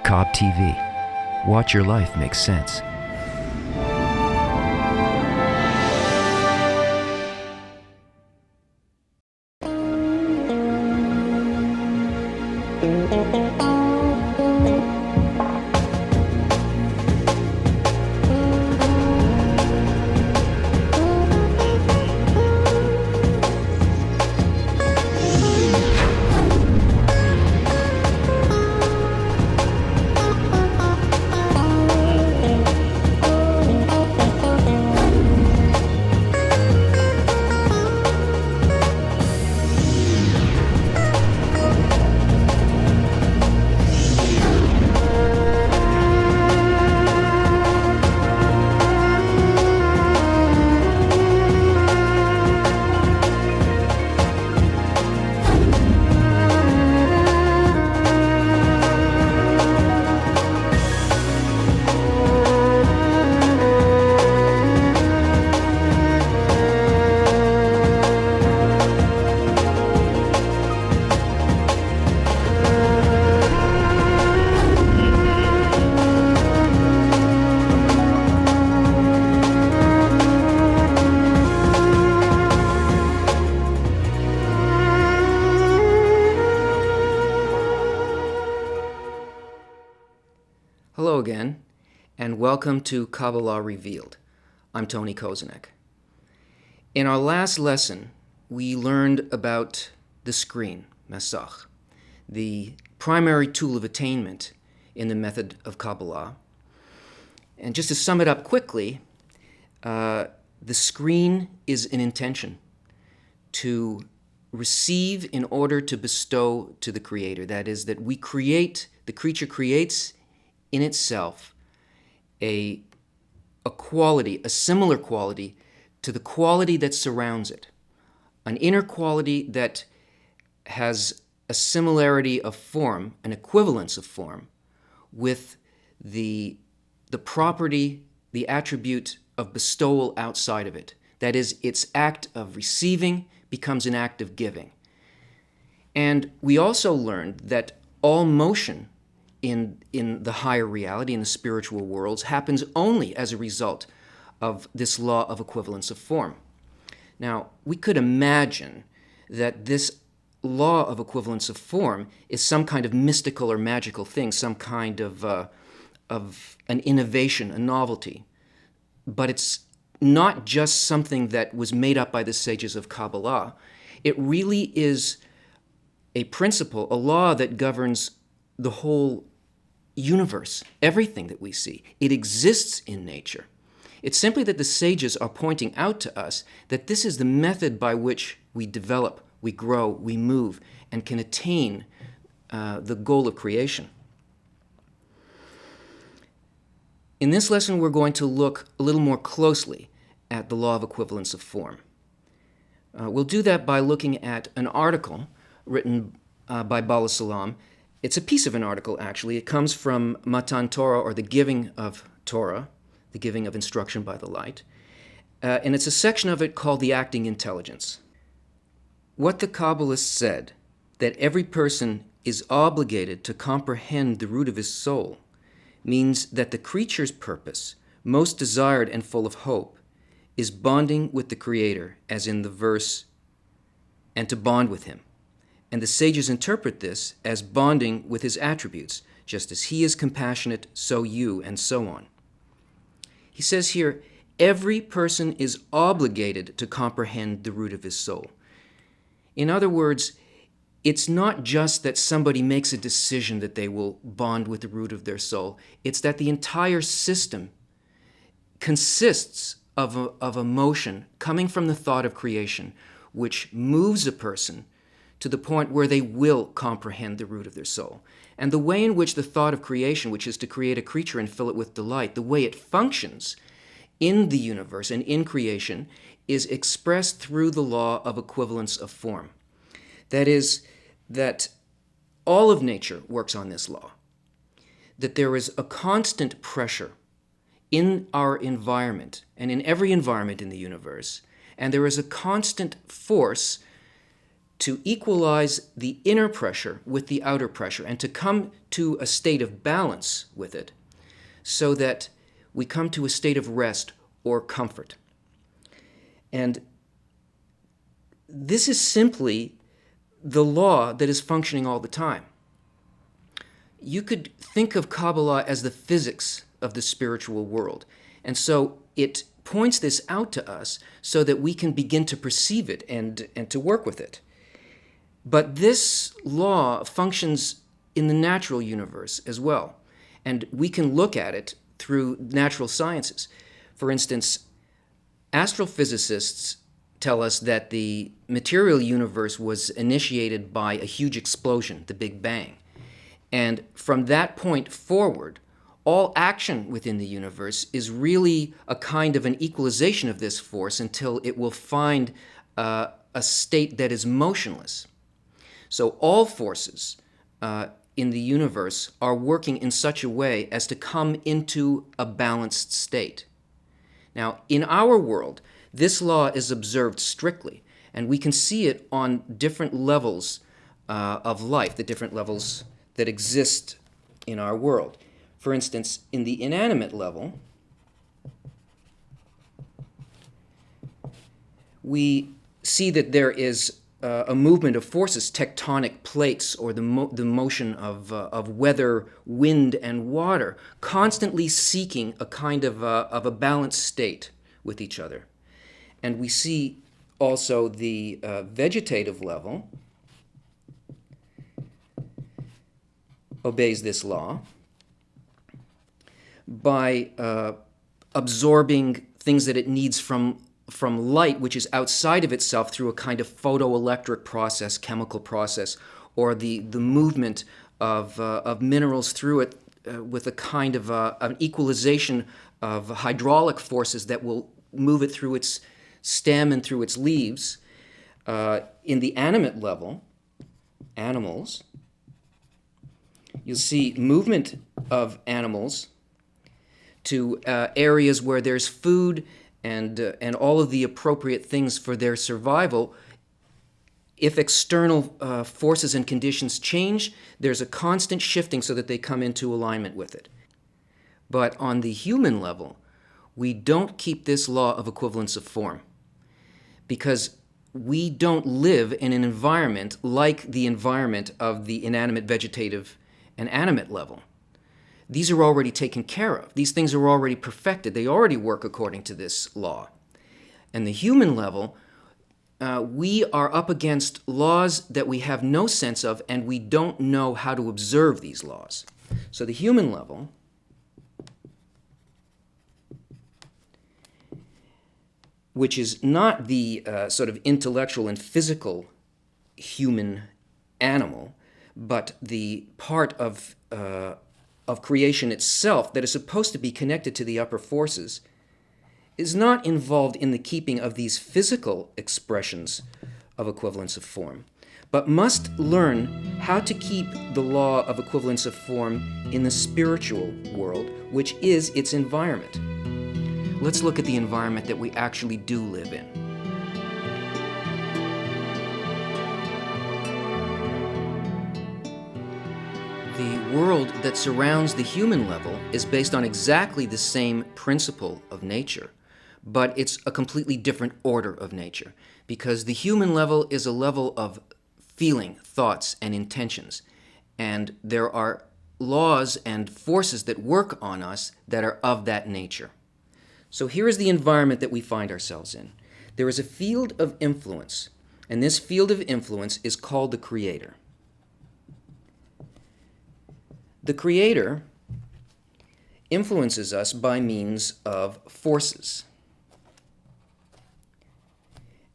Cobb TV. Watch your life make sense. Hello again, and welcome to Kabbalah Revealed. I'm Tony Kosinec. In our last lesson, we learned about the screen, Masach, the primary tool of attainment in the method of Kabbalah. And just to sum it up quickly, the screen is an intention to receive in order to bestow to the Creator. That is, that the creature creates in itself a quality, a similar quality to the quality that surrounds it, an inner quality that has a similarity of form, an equivalence of form, with the property, the attribute of bestowal outside of it. That is, its act of receiving becomes an act of giving. And we also learned that all motion in the higher reality, in the spiritual worlds, happens only as a result of this law of equivalence of form. Now, we could imagine that this law of equivalence of form is some kind of mystical or magical thing, some kind of an innovation, a novelty. But it's not just something that was made up by the sages of Kabbalah. It really is a principle, a law that governs the whole universe, everything that we see. It exists in nature. It's simply that the sages are pointing out to us that this is the method by which we develop, we grow, we move, and can attain the goal of creation. In this lesson, we're going to look a little more closely at the law of equivalence of form. We'll do that by looking at an article written by Bala Salam. It's a piece of an article, actually. It comes from Matan Torah, or the giving of Torah, the giving of instruction by the light. And it's a section of it called the acting intelligence. What the Kabbalists said, that every person is obligated to comprehend the root of his soul, means that the creature's purpose, most desired and full of hope, is bonding with the Creator, as in the verse, and to bond with Him. And the sages interpret this as bonding with His attributes, just as He is compassionate, so you, and so on. He says here, every person is obligated to comprehend the root of his soul. In other words, it's not just that somebody makes a decision that they will bond with the root of their soul. It's that the entire system consists of a motion coming from the thought of creation, which moves a person to the point where they will comprehend the root of their soul. And the way in which the thought of creation, which is to create a creature and fill it with delight, the way it functions in the universe and in creation is expressed through the law of equivalence of form. That is, that all of nature works on this law, that there is a constant pressure in our environment and in every environment in the universe, and there is a constant force to equalize the inner pressure with the outer pressure and to come to a state of balance with it so that we come to a state of rest or comfort. And this is simply the law that is functioning all the time. You could think of Kabbalah as the physics of the spiritual world. And so it points this out to us so that we can begin to perceive it and to work with it. But this law functions in the natural universe as well. And we can look at it through natural sciences. For instance, astrophysicists tell us that the material universe was initiated by a huge explosion, the Big Bang. And from that point forward, all action within the universe is really a kind of an equalization of this force until it will find a state that is motionless. So all forces in the universe are working in such a way as to come into a balanced state. Now, in our world, this law is observed strictly, and we can see it on different levels of life, the different levels that exist in our world. For instance, in the inanimate level, we see that there is a movement of forces, tectonic plates, or the motion of weather, wind, and water, constantly seeking a kind of a balanced state with each other. And we see also the vegetative level obeys this law by absorbing things that it needs from light, which is outside of itself, through a kind of photoelectric process, chemical process, or the movement of minerals through it with a kind of an equalization of hydraulic forces that will move it through its stem and through its leaves. In the animate level, animals, you'll see movement of animals to areas where there's food and all of the appropriate things for their survival. If external forces and conditions change, there's a constant shifting so that they come into alignment with it. But on the human level, we don't keep this law of equivalence of form, because we don't live in an environment like the environment of the inanimate, vegetative, and animate level. These are already taken care of. These things are already perfected. They already work according to this law. And the human level, we are up against laws that we have no sense of, and we don't know how to observe these laws. So the human level which is not the sort of intellectual and physical human animal, but the part of creation itself that is supposed to be connected to the upper forces, is not involved in the keeping of these physical expressions of equivalence of form, but must learn how to keep the law of equivalence of form in the spiritual world, which is its environment. Let's look at the environment that we actually do live in. The world that surrounds the human level is based on exactly the same principle of nature, but it's a completely different order of nature, because the human level is a level of feeling, thoughts, and intentions, and there are laws and forces that work on us that are of that nature. So here is the environment that we find ourselves in. There is a field of influence, and this field of influence is called the Creator. The Creator influences us by means of forces.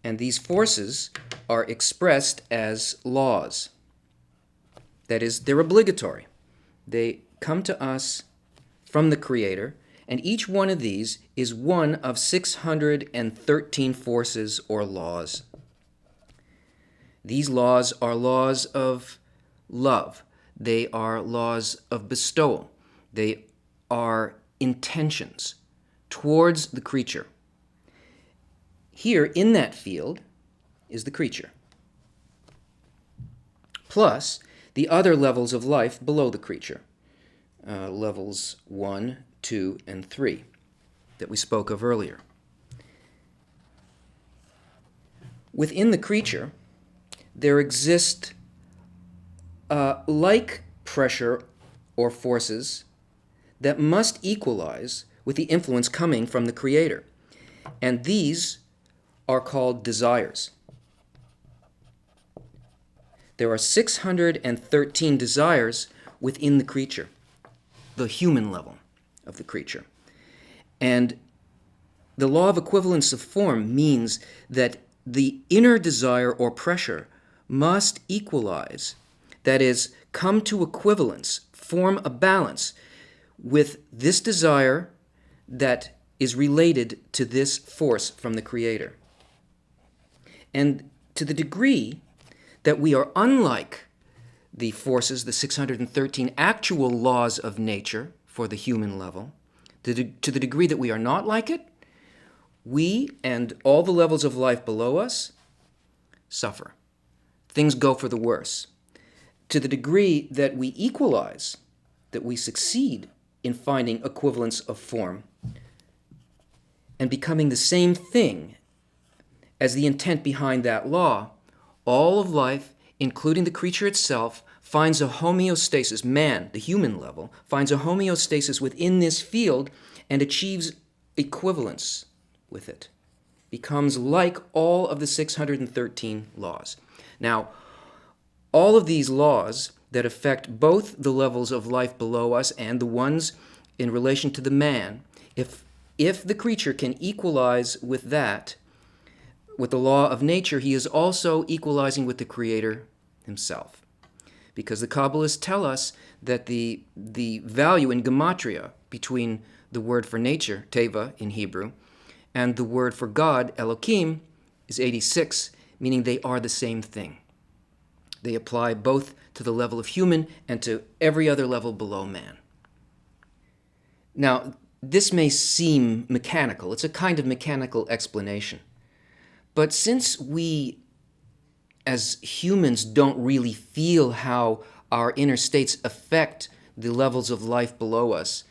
And these forces are expressed as laws. That is, they're obligatory. They come to us from the Creator, and each one of these is one of 613 forces or laws. These laws are laws of love. They are laws of bestowal. They are intentions towards the creature. Here, in that field, is the creature. plus the other levels of life below the creature, levels 1, 2, and 3 that we spoke of earlier. Within the creature, there exist like pressure or forces that must equalize with the influence coming from the Creator. And these are called desires. There are 613 desires within the creature, the human level of the creature. And the law of equivalence of form means that the inner desire or pressure must equalize, that is, come to equivalence, form a balance with this desire that is related to this force from the Creator. And to the degree that we are unlike the forces, the 613 actual laws of nature for the human level, to the degree that we are not like it, we and all the levels of life below us suffer. Things go for the worse. To the degree that we equalize, that we succeed in finding equivalence of form and becoming the same thing as the intent behind that law, all of life, including the creature itself, finds a homeostasis. Man, the human level, finds a homeostasis within this field and achieves equivalence with it, becomes like all of the 613 laws. Now, all of these laws that affect both the levels of life below us and the ones in relation to the man, if the creature can equalize with that, with the law of nature, he is also equalizing with the Creator himself. Because the Kabbalists tell us that the value in gematria between the word for nature, teva in Hebrew, and the word for God, Elohim, is 86, meaning they are the same thing. They apply both to the level of human and to every other level below man. Now, this may seem mechanical. It's a kind of mechanical explanation. But since we, as humans, don't really feel how our inner states affect the levels of life below us,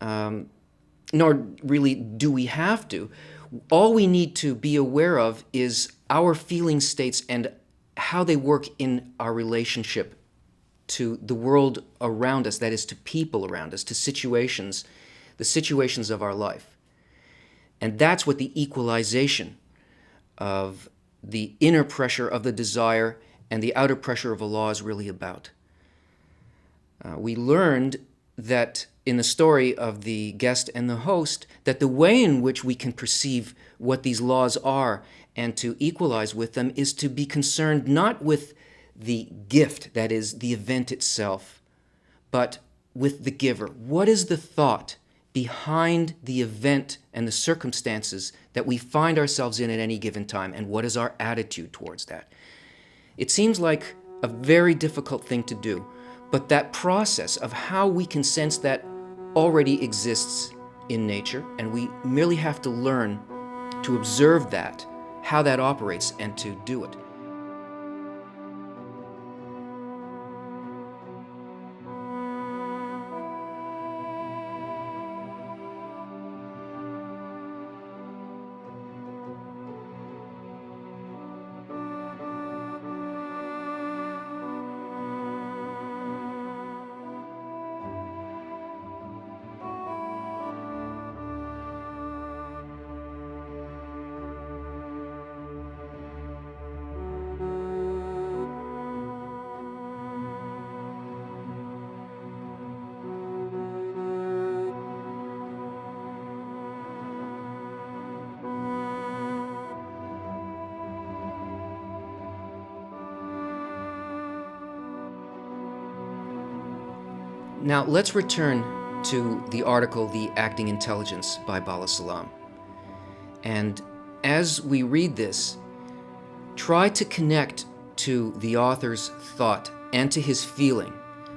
nor really do we have to, all we need to be aware of is our feeling states and how they work in our relationship to the world around us, that is, to people around us, to situations, the situations of our life. And that's what the equalization of the inner pressure of the desire and the outer pressure of a law is really about. We learned that in the story of the guest and the host, that the way in which we can perceive what these laws are and to equalize with them is to be concerned not with the gift, that is, the event itself, but with the giver. What is the thought behind the event and the circumstances that we find ourselves in at any given time, and what is our attitude towards that? It seems like a very difficult thing to do, but that process of how we can sense that already exists in nature, and we merely have to learn to observe that, how that operates, and to do it. Now, let's return to the article, The Acting Intelligence by Bala Salam. And as we read this, try to connect to the author's thought and to his feeling,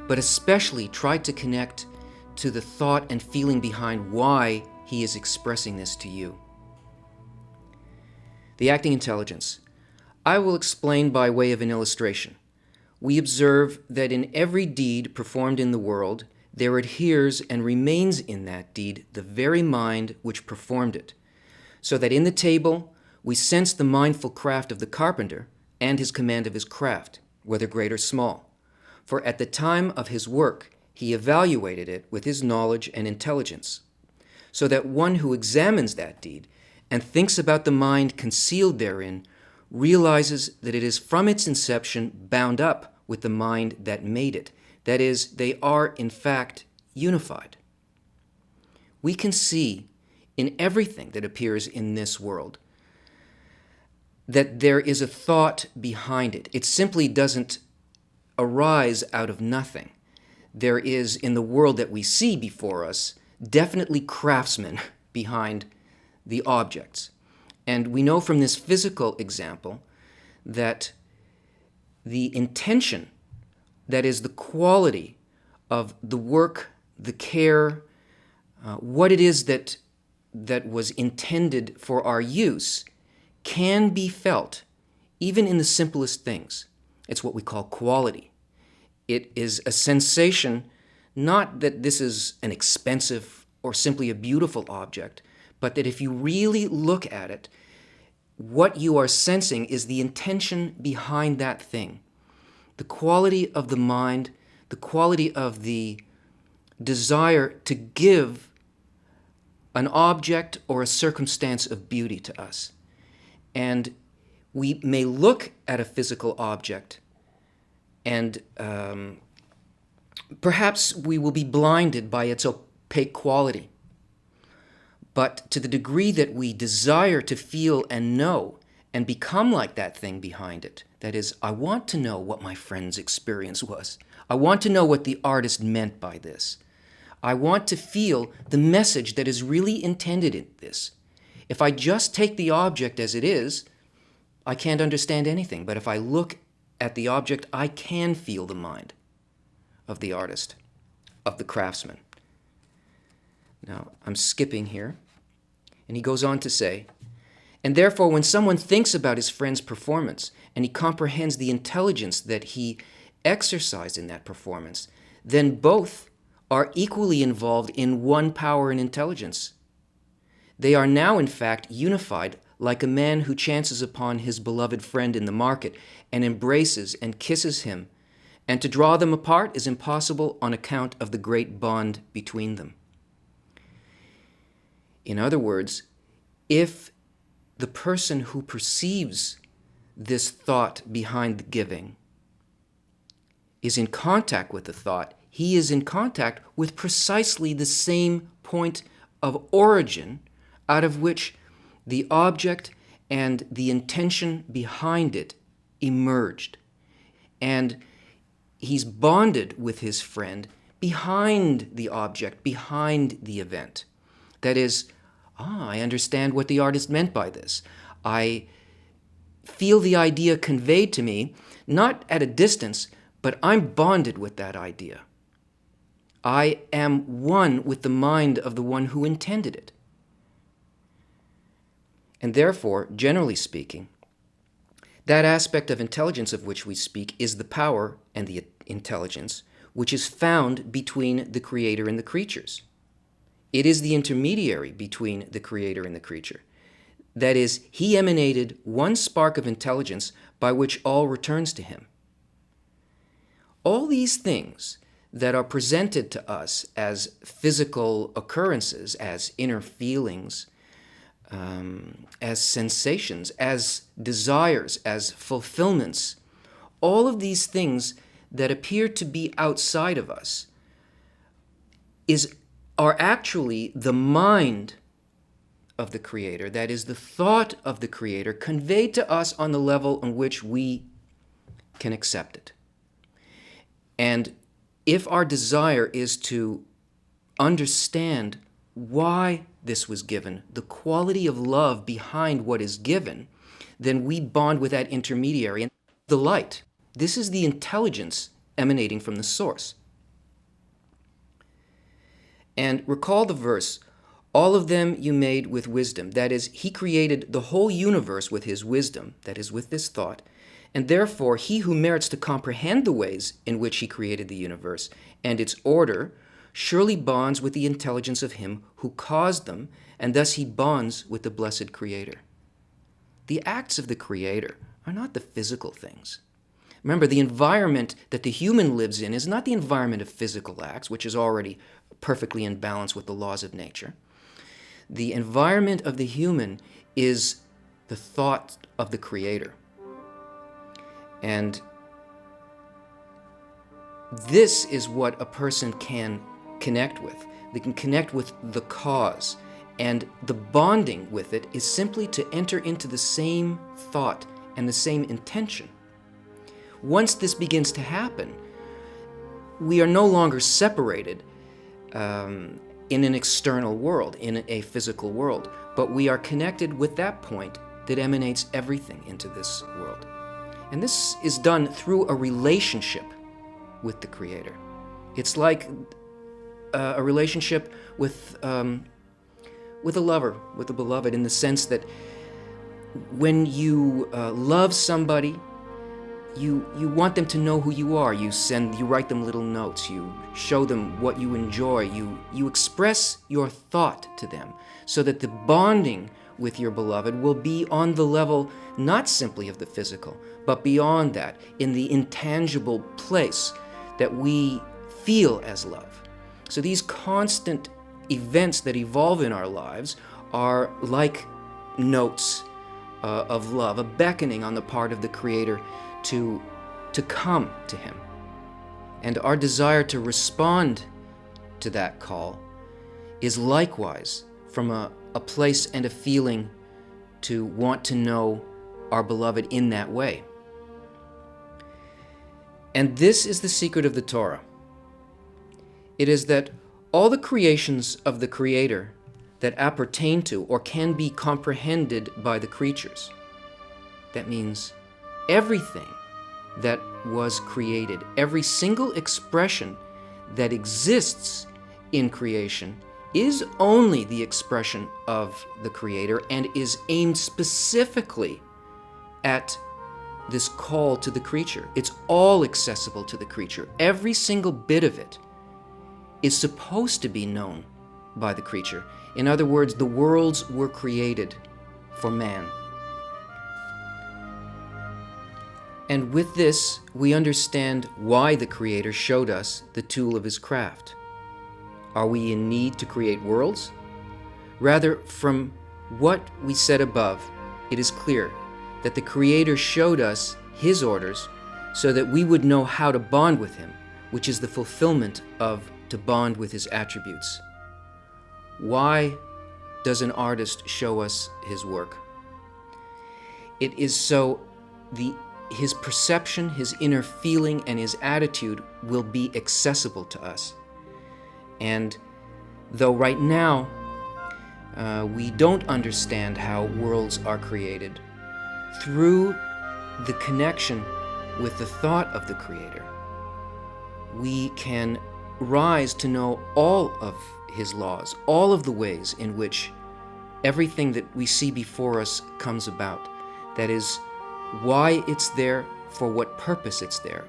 but especially try to connect to the thought and feeling behind why he is expressing this to you. The Acting Intelligence. I will explain by way of an illustration. we observe that in every deed performed in the world, there adheres and remains in that deed the very mind which performed it, so that in the table we sense the mindful craft of the carpenter and his command of his craft, whether great or small. For at the time of his work he evaluated it with his knowledge and intelligence, so that one who examines that deed and thinks about the mind concealed therein realizes that it is from its inception bound up with the mind that made it. That is, they are in fact unified. We can see in everything that appears in this world that there is a thought behind it. It simply doesn't arise out of nothing. There is, in the world that we see before us, definitely craftsmen behind the objects. And we know from this physical example that the intention, that is the quality of the work, the care, what it is that was intended for our use, can be felt even in the simplest things. It's what we call quality. It is a sensation, not that this is an expensive or simply a beautiful object, but that if you really look at it, what you are sensing is the intention behind that thing. The quality of the mind, the quality of the desire to give an object or a circumstance of beauty to us. And we may look at a physical object and perhaps we will be blinded by its opaque quality. But to the degree that we desire to feel and know and become like that thing behind it, that is, I want to know what my friend's experience was. I want to know what the artist meant by this. I want to feel the message that is really intended in this. If I just take the object as it is, I can't understand anything. But if I look at the object, I can feel the mind of the artist, of the craftsman. Now, I'm skipping here. And he goes on to say, and therefore when someone thinks about his friend's performance and he comprehends the intelligence that he exercised in that performance, then both are equally involved in one power and intelligence. They are now, in fact, unified like a man who chances upon his beloved friend in the market and embraces and kisses him, and to draw them apart is impossible on account of the great bond between them. In other words, if the person who perceives this thought behind the giving is in contact with the thought, he is in contact with precisely the same point of origin out of which the object and the intention behind it emerged. And he's bonded with his friend behind the object, behind the event. That is, I understand what the artist meant by this. I feel the idea conveyed to me, not at a distance, but I'm bonded with that idea. I am one with the mind of the one who intended it. And therefore, generally speaking, that aspect of intelligence of which we speak is the power and the intelligence which is found between the Creator and the creatures. It is the intermediary between the Creator and the creature. That is, he emanated one spark of intelligence by which all returns to him. All these things that are presented to us as physical occurrences, as inner feelings, as sensations, as desires, as fulfillments, all of these things that appear to be outside of us are actually the mind of the Creator, that is, the thought of the Creator conveyed to us on the level on which we can accept it. And if our desire is to understand why this was given, the quality of love behind what is given, then we bond with that intermediary. And the light, this is the intelligence emanating from the source. And recall the verse, all of them you made with wisdom. That is, he created the whole universe with his wisdom, that is, with this thought. And therefore, he who merits to comprehend the ways in which he created the universe and its order surely bonds with the intelligence of him who caused them, and thus he bonds with the blessed Creator. The acts of the Creator are not the physical things. Remember, the environment that the human lives in is not the environment of physical acts, which is already perfectly in balance with the laws of nature. The environment of the human is the thought of the Creator. And this is what a person can connect with. They can connect with the cause. And the bonding with it is simply to enter into the same thought and the same intention. Once this begins to happen, we are no longer separated in an external world, in a physical world, but we are connected with that point that emanates everything into this world. And this is done through a relationship with the Creator. It's like a relationship with a lover, with a beloved, in the sense that when you love somebody, you want them to know who you are. You write them little notes. You show them what you enjoy. You express your thought to them so that the bonding with your beloved will be on the level not simply of the physical, but beyond that, in the intangible place that we feel as love. So these constant events that evolve in our lives are like notes of love, a beckoning on the part of the Creator to come to Him. And our desire to respond to that call is likewise from a place and a feeling to want to know our beloved in that way. And this is the secret of the Torah. It is that all the creations of the Creator that appertain to or can be comprehended by the creatures, that means everything that was created, every single expression that exists in creation is only the expression of the Creator and is aimed specifically at this call to the creature. It's all accessible to the creature. Every single bit of it is supposed to be known by the creature. In other words, the worlds were created for man. And with this, we understand why the Creator showed us the tool of His craft. Are we in need to create worlds? Rather, from what we said above, it is clear that the Creator showed us His orders so that we would know how to bond with Him, which is the fulfillment of to bond with His attributes. Why does an artist show us his work? It is so his perception, his inner feeling, and his attitude will be accessible to us. And though right now we don't understand how worlds are created, through the connection with the thought of the Creator, we can rise to know all of His laws, all of the ways in which everything that we see before us comes about. That is, why it's there, for what purpose it's there.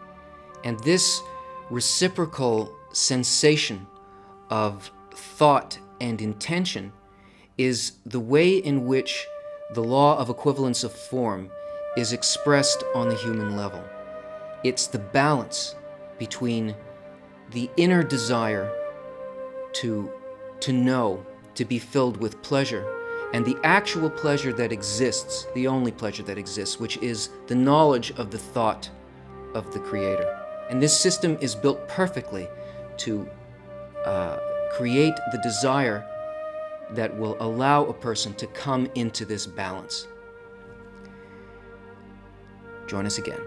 And this reciprocal sensation of thought and intention is the way in which the law of equivalence of form is expressed on the human level. It's the balance between the inner desire to know, to be filled with pleasure, and the actual pleasure that exists, the only pleasure that exists, which is the knowledge of the thought of the Creator. And this system is built perfectly to create the desire that will allow a person to come into this balance. Join us again.